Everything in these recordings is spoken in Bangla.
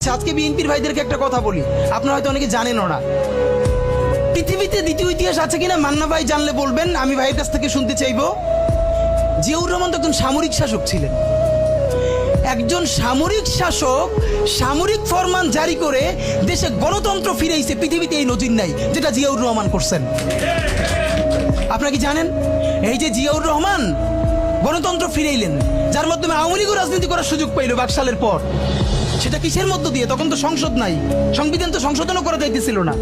দিচ্ছে। আজকে বিএনপির ভাইদেরকে একটা কথা বলি, আপনারা হয়তো অনেকে জানেনও না। পৃথিবীতে দ্বিতীয় ইতিহাস আছে কিনা মান্না ভাই জানলে বলবেন, আমি ভাইয়ের কাছ থেকে শুনতে চাইবো। জিয়াউর রহমান তো একজন সামরিক শাসক ছিলেন। একজন সামরিক শাসক সামরিক ফরমান জারি করে দেশে গণতন্ত্র ফিরেইছে, পৃথিবীতে এই নজির নাই যেটা জিয়াউর রহমান করছেন। আপনারা কি জানেন এই যে জিয়াউর রহমান গণতন্ত্র ফিরাইলেন, যার মাধ্যমে আওয়ামী লীগও রাজনীতি করার সুযোগ পাইল বাকশালের পর, সেটা কিসের মধ্য দিয়ে? তখন তো সংসদ নাই, সংবিধান তো সংশোধনও করা যাইতেছিল না।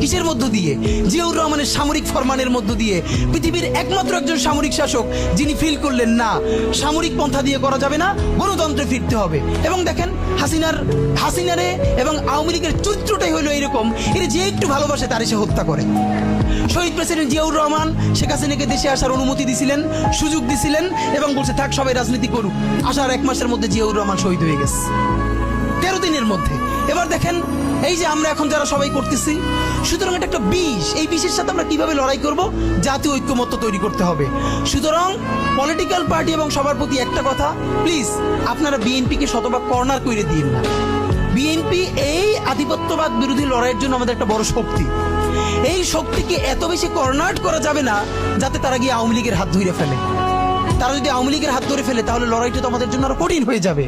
কিসের মধ্য দিয়ে? জিয়াউর রহমানের সামরিক ফরমানের মধ্য দিয়ে। পৃথিবীর একমাত্র একজন সামরিক শাসক যিনি ফিল করলেন না সামরিক পন্থা দিয়ে করা যাবে না, গণতন্ত্রে ফিরতে হবে। এবং দেখেন হাসিনারে এবং আওয়ামী লীগের চরিত্রটাই হলো এরকম, এর যে একটু ভালোবাসে তার সে হত্যা করে। শহীদ প্রেসিডেন্ট জিয়াউর রহমান শেখ হাসিনাকে দেশে আসার অনুমতি দিছিলেন, সুযোগ দিছিলেন এবং বলছে থাক সবাই রাজনীতি করুক। আসার 1 মাসের মধ্যে জিয়াউর রহমান শহীদ হয়ে গেছে, 13 দিনের মধ্যে। এবার দেখেন এই যে আমরা এখন যারা সবাই করতেছি, সুতরাং এটা একটা বিষ। এই বিষের সাথে আমরা কিভাবে লড়াই করব? জাতীয় ঐক্যমত্য তৈরি করতে হবে। সুতরাং পলিটিক্যাল পার্টি এবং সবার প্রতি একটা কথা, প্লিজ আপনারা বিএনপিকে শতভাগ কর্নার করে দিন না। বিএনপি এই আধিপত্যবাদ বিরোধী লড়াইয়ের জন্য আমাদের একটা বড় শক্তি। এই শক্তিকে এত বেশি কর্নার করা যাবে না যাতে তারা গিয়ে আওয়ামী লীগের হাত ধরে ফেলে। তারা যদি আওয়ামী লীগের হাত ধরে ফেলে তাহলে লড়াইটা তো আমাদের জন্য আরো কঠিন হয়ে যাবে।